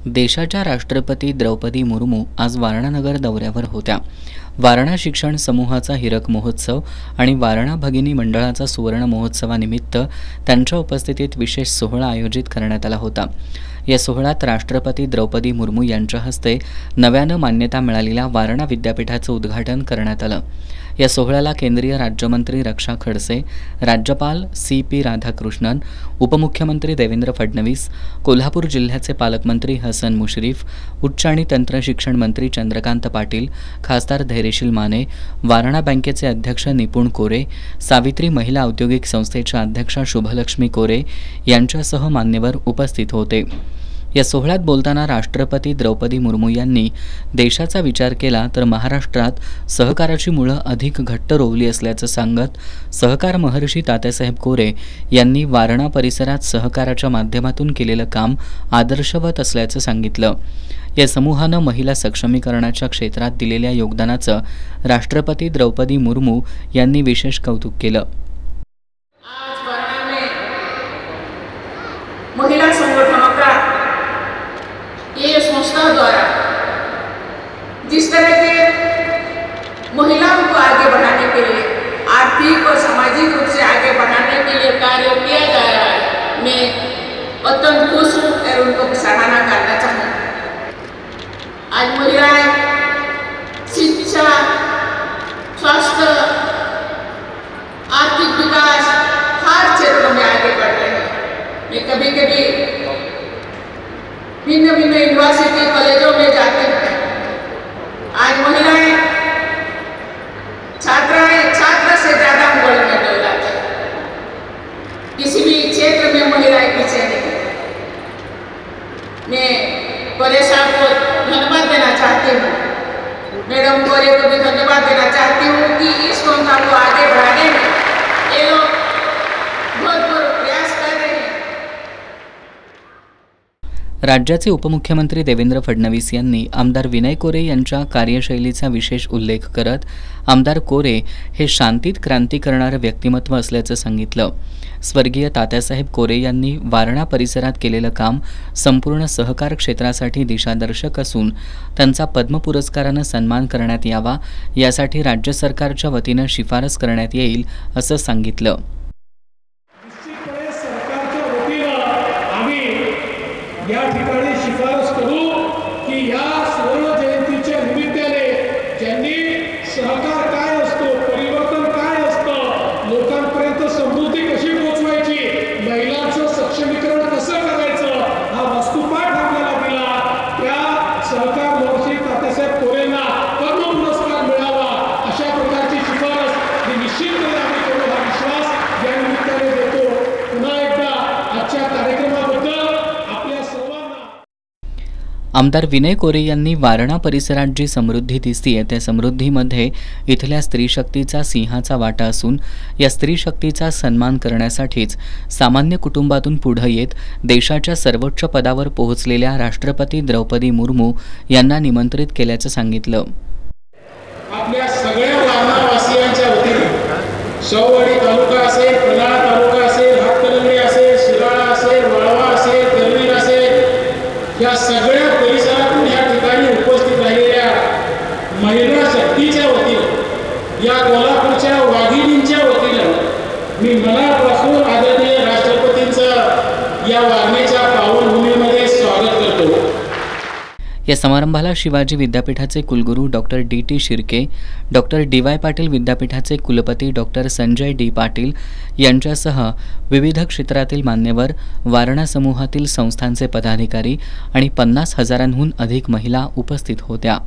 देशाच्या राष्ट्रपती द्रौपदी मुर्मू आज वारणानगर दौऱ्यावर होत्या। वारणा शिक्षण समूहाचा हिरक महोत्सव आणि वारणा भगिनी मंडळाचा सुवर्ण महोत्सवानिमित्त त्यांच्या उपस्थितीत विशेष सोहळा आयोजित करण्यात आला होता। या सोहळ्यात राष्ट्रपती द्रौपदी मुर्मू यांच्या हस्ते नव्यानं मान्यता मिळालेल्या वारणा विद्यापीठाचं उद्घाटन करण्यात आलं। या सोहळ्याला केंद्रीय राज्यमंत्री रक्षा खडसे, राज्यपाल CP राधाकृष्णन, उपमुख्यमंत्री देवेंद्र फडणवीस, कोल्हापूर जिल्ह्याचे पालकमंत्री हसन मुश्रीफ, उच्च आणि तंत्र शिक्षण मंत्री चंद्रकांत पाटील, खासदार धैर्यशील माने, वारणा बँकेचे अध्यक्ष निपुण कोरे, सावित्री महिला औद्योगिक संस्थेच्या अध्यक्षा शुभलक्ष्मी कोरे यांच्यासह मान्यवर उपस्थित होते। या सोहळ्यात बोलताना राष्ट्रपती द्रौपदी मुर्मू यांनी देशाचा विचार केला तर महाराष्ट्रात सहकाराची मुळं अधिक घट्ट रोवली असल्याचं सांगत सहकार महर्षी तात्यासाहेब कोरे यांनी वारणा परिसरात सहकाराच्या माध्यमातून केलेलं काम आदर्शवत असल्याचं सांगितलं। या समूहानं महिला सक्षमीकरणाच्या क्षेत्रात दिलेल्या योगदानाचं राष्ट्रपती द्रौपदी मुर्मू यांनी विशेष कौतुक केलं। महिला संगठनों का ये संस्था द्वारा जिस तरह के महिलाओं को आगे बढ़ाने के लिए, आर्थिक और सामाजिक रूप से आगे बढ़ाने के लिए कार्य किया जा रहा है, मैं अत्यंत खुश हूँ और उनको सराहना करना चाहूँ। आज महिलाएं शिक्षा, स्वास्थ्य, आर्थिक विकास हर क्षेत्रों में आगे बढ़ रहे हैं। मैं कभी कभी भिन्न भिन्न यूनिवर्सिटी कॉलेजों में जाती हूँ। आज महिलाएं छात्र से ज़्यादा गोल्ड मेडल लाती हैं। किसी भी क्षेत्र में महिलाएं पीछे नहीं। मैं कोरे साहब को धन्यवाद देना चाहती हूँ, मैडम कोरे को भी धन्यवाद देना चाहती हूँ कि इस संस्था को आगे बढ़ाने में ये लोग भरपूर प्रयास कर रहे हैं। राज्याचे उपमुख्यमंत्री देवेंद्र फडणवीस यांनी आमदार विनय कोरे यांच्या कार्यशैलीचा विशेष उल्लेख करत आमदार कोरे हे शांतीत क्रांती करणारं व्यक्तिमत्व असल्याचं सांगितलं। स्वर्गीय तात्यासाहेब कोरे यांनी वारणा परिसरात केलेलं काम संपूर्ण सहकार क्षेत्रासाठी दिशादर्शक असून त्यांचा पद्म पुरस्कारानं सन्मान करण्यात यावा यासाठी राज्य सरकारच्या वतीनं शिफारस करण्यात येईल असं सांगितलं। या ठिकाणी शिफारस करू की या सुवर्ण जयंतीच्या निमित्ताने ज्यांनी सहकार काय असतो, परिवर्तन काय असतं, लोकांपर्यंत समृद्धी कशी पोहोचवायची, महिलांचं सक्षमीकरण कसं करायचं हा वस्तुपाठ आपल्याला दिला, त्या सहकार महर्षी तात्यासाहेब कोरेंना पद्म पुरस्कार मिळावा अशा प्रकारची शिफारस ही निश्चितपणे आम्ही करू हा विश्वास या निमित्ताने देतो। पुन्हा एकदा आजच्या कार्यक्रमाबद्दल आमदार विनय कोरे यांनी वारणा परिसरात जी समृद्धी दिसतीये त्या समृद्धीमध्ये इथल्या स्त्री शक्तीचा सिंहाचा वाटा असून या स्त्री शक्तीचा सन्मान करण्यासाठीच सामान्य कुटुंबातून पुढे येत देशाच्या सर्वोच्च पदावर पोहोचलेल्या राष्ट्रपती द्रौपदी मुर्मू यांना निमंत्रित केल्याचं सांगितलं। आपल्या सगळ्या वारणावासियांच्या वतीने सौवाडी तालुका असेल, पन्हाळा तालुका असेल, हातकणंगले असेल, शिराळा असेल, वाळवा असेल, तेरवीर असेल, या सगळ्या परिसरातून या ठिकाणी उपस्थित राहिलेल्या महिला शक्तीच्या वतीने, या कोल्हापूरच्या वाघिणींच्या वतीनं मी मनापासून आदरणीय राष्ट्रपतींचं या वारणेच्या पावनभूमीमध्ये स्वागत करतो। या समारंभाला शिवाजी विद्यापीठाचे कुलगुरू doctor DT Shirke, doctor DY Patil विद्यापीठाचे कुलपती डॉक्टर संजय D पाटील यांच्यासह विविध क्षेत्रातील मान्यवर, वारणा समूहातील संस्थांचे पदाधिकारी आणि 50,000हून अधिक महिला उपस्थित होत्या।